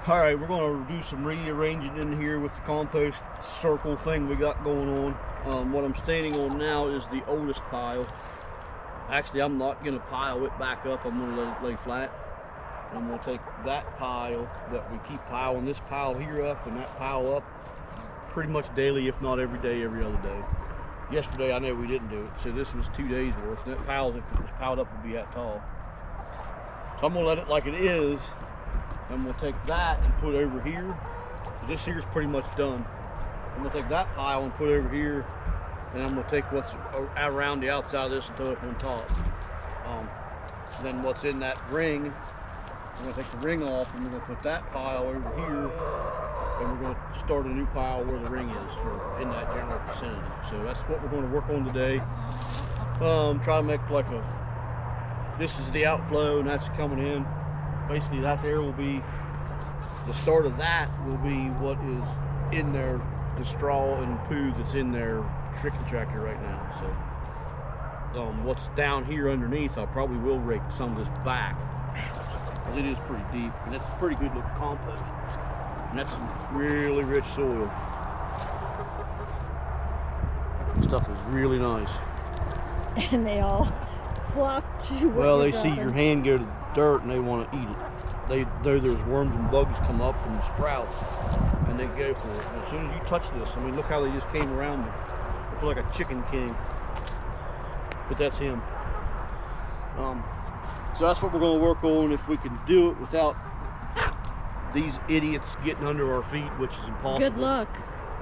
All right, we're going to do some rearranging in here with the compost circle thing we got going on. What I'm standing on now is the oldest pile. Actually, I'm not going to pile it back up. I'm going to let it lay flat. I'm going to take that pile that we keep piling this pile here up and that pile up pretty much daily, if not every day, every other day. Yesterday, I know we didn't do it, so this was 2 days worth. And that pile, if it was piled up, would be that tall. So I'm going to let it like it is. I'm going to take that and put it over here. This here is pretty much done. I'm going to take that pile and put it over here, and I'm going to take what's around the outside of this and throw it on top. Then what's in that ring, I'm going to take the ring off, and we're going to put that pile over here, and we're going to start a new pile where the ring is, or in that general vicinity. So that's what we're going to work on today. Try to make like this is the outflow, and that's coming in. Basically, that there will be, the start of that will be what is in there, the straw and poo that's in their chicken tractor right now. So what's down here underneath, I probably will rake some of this back, because it is pretty deep, and it's pretty good looking compost. And that's some really rich soil. This stuff is really nice. And they all flock to what well, they see your hand go to the dirt and they want to eat it. There's worms and bugs come up from the sprouts and they go for it. And as soon as you touch this, I mean, look how they just came around me. I feel like a chicken king. But that's him. So that's what we're going to work on, if we can do it without these idiots getting under our feet, which is impossible. Good luck.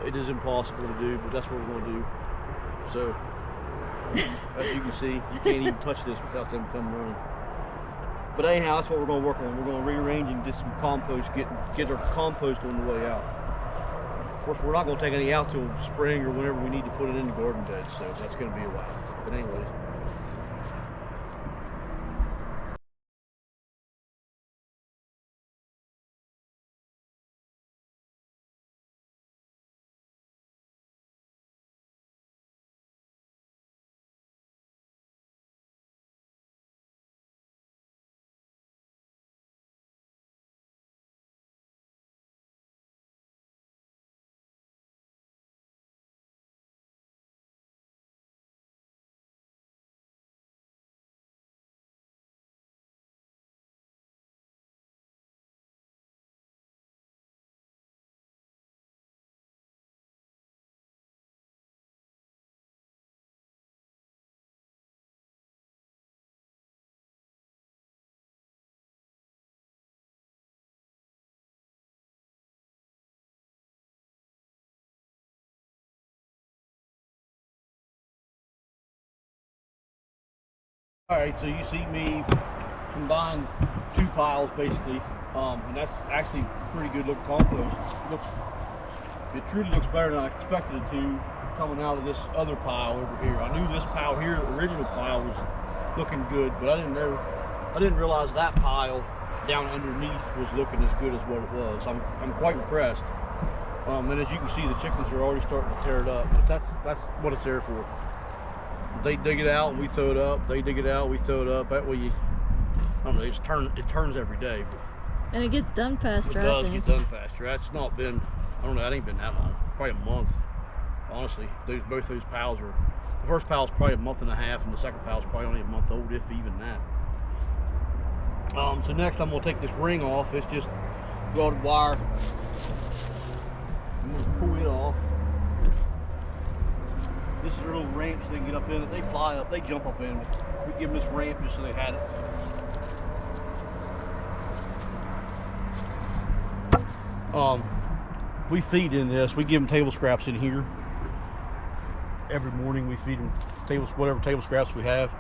It is impossible to do, but that's what we're going to do. So, as you can see, you can't even touch this without them coming running. But anyhow, that's what we're going to work on. We're going to rearrange and get some compost, get our compost on the way out. Of course, we're not going to take any out till spring or whenever we need to put it in the garden bed, so that's going to be a while. But anyways. Alright, so you see me combine two piles basically, and that's actually pretty good looking compost. It truly looks better than I expected it to, coming out of this other pile over here. I knew this pile here, the original pile, was looking good, but I didn't realize that pile down underneath was looking as good as what it was. I'm quite impressed. And as you can see, the chickens are already starting to tear it up, but that's what it's there for. They dig it out and we throw it up. They dig it out, we throw it up. That way, I don't know, it turns every day. But and it gets done faster. It does get done faster. That's not been, I don't know, that ain't been that long. Probably a month, honestly. Both those piles are, the first pile's probably a month and a half, and the second pile's probably only a month old, if even that. So next I'm gonna take this ring off. It's just welded wire. I'm gonna pull it off. This is their little ramp so they can get up in it. They fly up, they jump up in it. We give them this ramp just so they had it. We feed in this. We give them table scraps in here. Every morning we feed them whatever table scraps we have.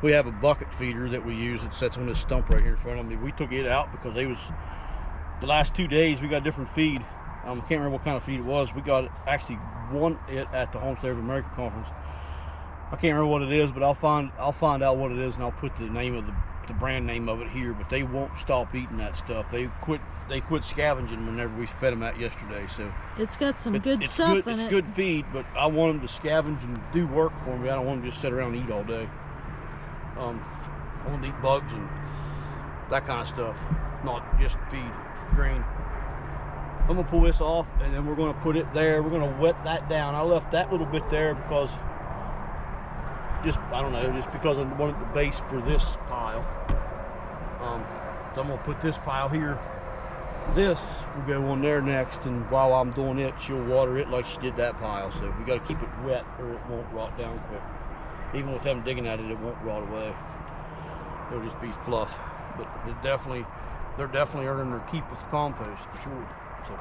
We have a bucket feeder that we use that sits on this stump right here in front of me. We took it out because the last 2 days we got a different feed. I can't remember what kind of feed it was. We got actually won it at the Homesteader of America conference. I can't remember what it is, but I'll find out what it is, and I'll put the name of the brand name of it here. But they won't stop eating that stuff. They quit scavenging whenever we fed them that yesterday. So it's got some good stuff in it. It's good feed, but I want them to scavenge and do work for me. I don't want them to just sit around and eat all day. I want to eat bugs and that kind of stuff, not just feed grain. I'm gonna pull this off, and then we're gonna put it there. We're gonna wet that down. I left that little bit there because I don't know, just because I wanted the base for this pile. So I'm gonna put this pile here. This will go on there next, and while I'm doing it, she'll water it like she did that pile. So we got to keep it wet, or it won't rot down quick. Even with them digging at it, it won't rot away. It'll just be fluff. But they're definitely earning their keep with the compost for sure. So.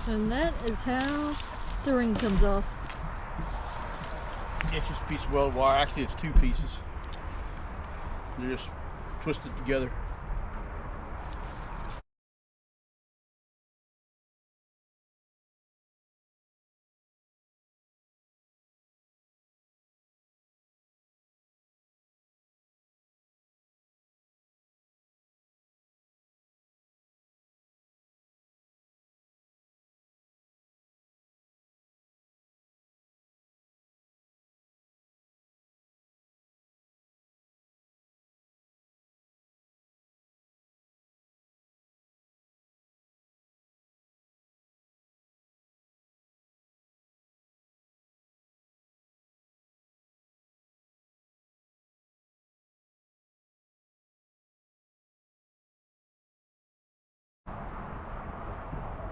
And that is how the ring comes off. It's just a piece of welded wire. Actually, it's two pieces. They're just twisted together.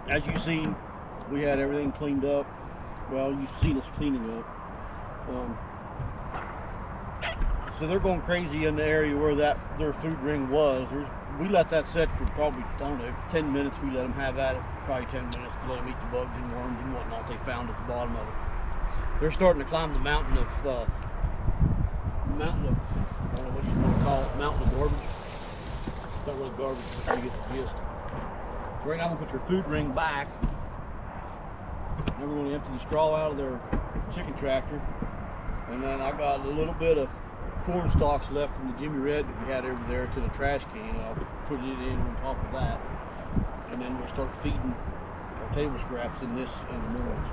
As you've seen, we had everything cleaned up. Well, you've seen us cleaning up. So they're going crazy in the area where their food ring was. We let that set for probably, I don't know, 10 minutes. We let them have at it, probably 10 minutes to let them eat the bugs and worms and whatnot they found at the bottom of it. They're starting to climb the mountain of, I don't know what you want to call it, mountain of garbage. It's not really garbage, but you get the gist. So right now I'm going to put their food ring back. Then we're going to empty the straw out of their chicken tractor. And then I got a little bit of corn stalks left from the Jimmy Red that we had over there to the trash can. I'll put it in on top of that. And then we'll start feeding our table scraps in this in the mornings.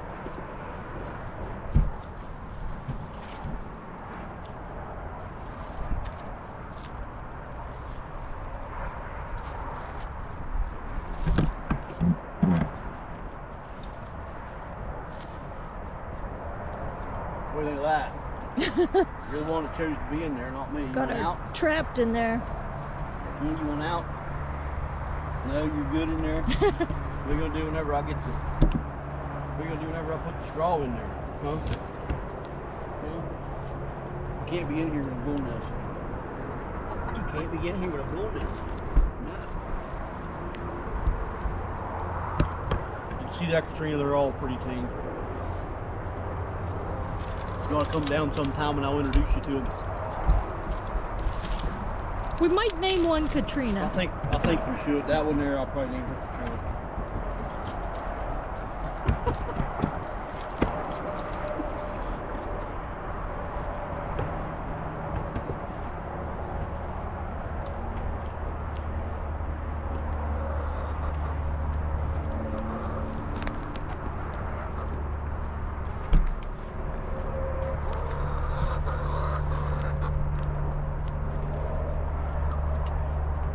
What do you think of that? You're the one that chose to be in there, not me. You Got want her out? trapped in there. You want out? No, you're good in there. What are you gonna do whenever I get to? What are you gonna do whenever I put the straw in there? Huh? Yeah. You can't be in here with a bull nest. You can't be in here with a bull nest. No. You can see that, Katrina. They're all pretty tame. You want to come down sometime and I'll introduce you to them. We might name one Katrina. I think we should. That one there, I'll probably name her Katrina.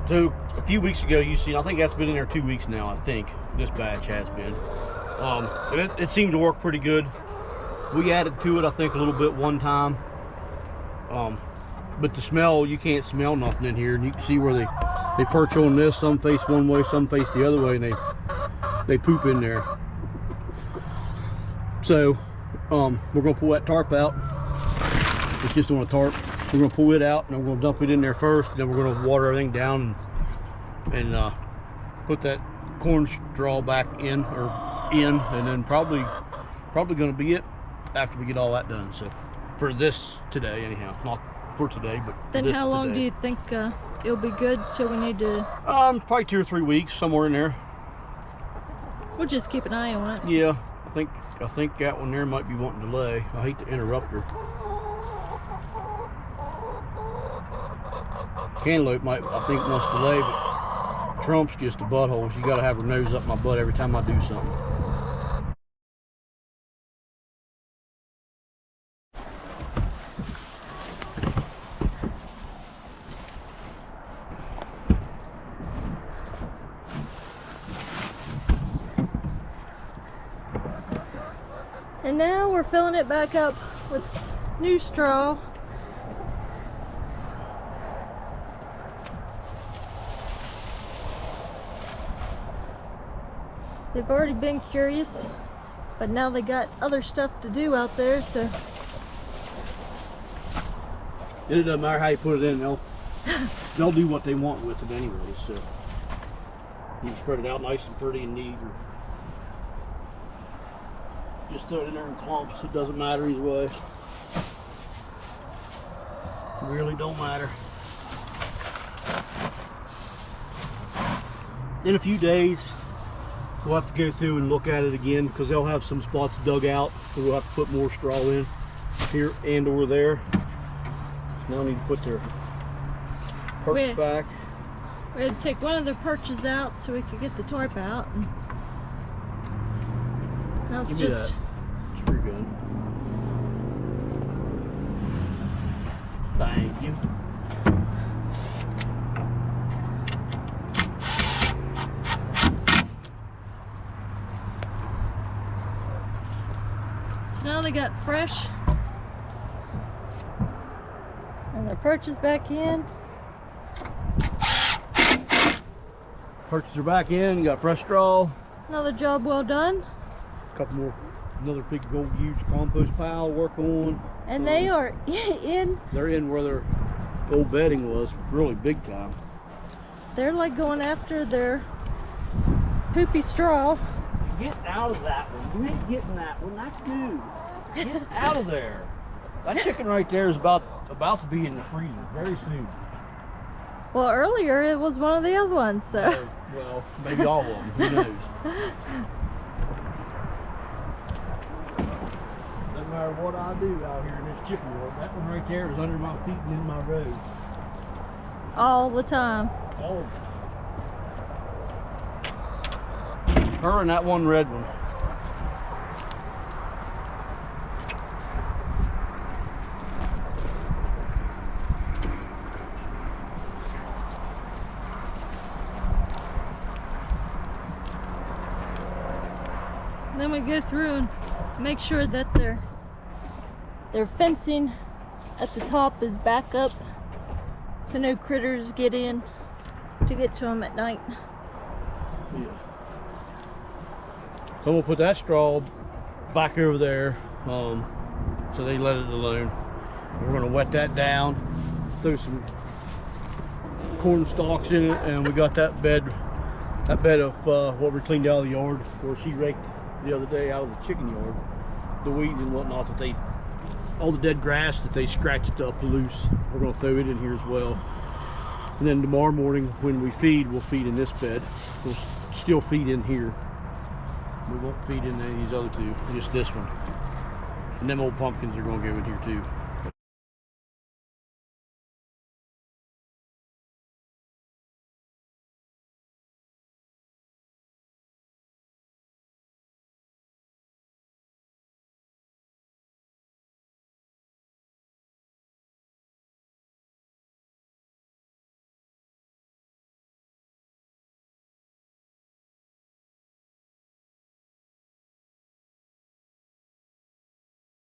So a few weeks ago, you seen, I think that's been in there 2 weeks now. I think this batch has been, and it seemed to work pretty good. We added to it, I think, a little bit one time, but the smell, you can't smell nothing in here. And you can see where they perch on this. Some face one way, some face the other way, and they poop in there. So we're gonna pull that tarp out. It's just on a tarp. We're gonna pull it out and I'm gonna dump it in there first, and then we're gonna water everything down and put that corn straw back in, and then probably gonna be it after we get all that done. So for this today, anyhow, not for today, but for Then how long do you think it'll be good till we need to? Probably 2 or 3 weeks, somewhere in there. We'll just keep an eye on it. Yeah, I think that one there might be wanting to lay. I hate to interrupt her. Cantaloupe might, I think, wants to lay, but Trump's just a butthole. She got to have her nose up my butt every time I do something. And now we're filling it back up with new straw. They've already been curious, but now they got other stuff to do out there, so. It doesn't matter how you put it in, they'll do what they want with it anyway, so. You can spread it out nice and pretty and neat, or just throw it in there in clumps. It doesn't matter either way. It really don't matter. In a few days, we'll have to go through and look at it again, because they'll have some spots dug out, so we'll have to put more straw in here and over there. Now I need to put their perch back. We had to take one of their perches out so we could get the tarp out. And now it's Give me just that screw gun. Thank you. So now they got fresh and their perches back in. Perches are back in, got fresh straw. Another job well done. A couple more, another big old huge compost pile to work on. And they are in. They're in where their old bedding was, really big time. They're like going after their poopy straw. Get out of that one. You ain't getting that one. That's new. Get out of there. That chicken right there is about to be in the freezer very soon. Well, earlier it was one of the other ones, so. Well, maybe all of them. Who knows? Doesn't matter what I do out here in this chicken world. That one right there is under my feet and in my road. All the time. All of them. Her and that one red one. Then we go through and make sure that their fencing at the top is back up so no critters get in to get to them at night. Yeah. So we'll put that straw back over there, so they let it alone. We're going to wet that down, throw some corn stalks in it, and we got that bed of what we cleaned out of the yard, where she raked the other day out of the chicken yard, the weeds and whatnot that all the dead grass that they scratched up loose. We're going to throw it in here as well. And then tomorrow morning when we feed, we'll feed in this bed. We'll still feed in here. We won't feed in any of these other two, just this one. And them old pumpkins are going to go in here too.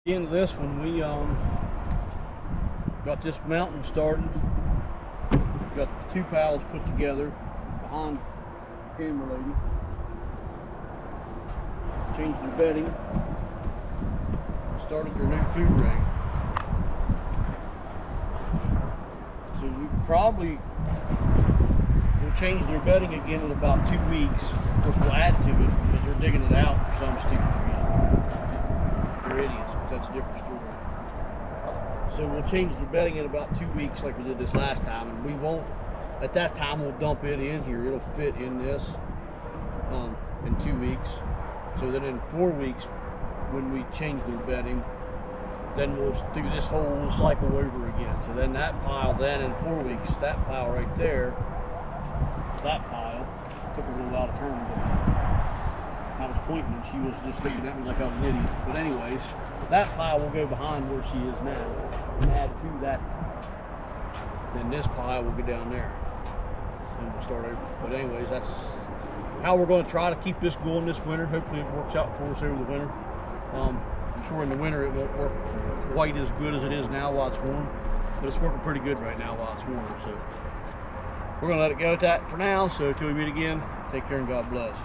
At the end of this one, we got this mountain started. Got the two piles put together behind the camera lady. Changed their bedding. Started their new food ring. So we probably will change their bedding again in about 2 weeks. Of course, we'll add to it because they're digging it out for some stupid reason. They're idiots, but that's a different story. So we'll change the bedding in about 2 weeks like we did this last time, and we won't, at that time we'll dump it in here. It'll fit in this. in 2 weeks. So then in 4 weeks, when we change the bedding, then we'll do this whole cycle over again. So then that pile, then in 4 weeks, that pile right there, that pile, took a little while to turn, but I was pointing and she was just looking at me like I was an idiot. But anyways, that pile will go behind where she is now and add to that. Then this pile will go down there and we'll start over. But anyways, that's how we're going to try to keep this going this winter. Hopefully it works out for us over the winter. I'm sure in the winter it won't work quite as good as it is now while it's warm, but it's working pretty good right now while it's warm. So we're going to let it go at that for now. So until we meet again, take care and God bless.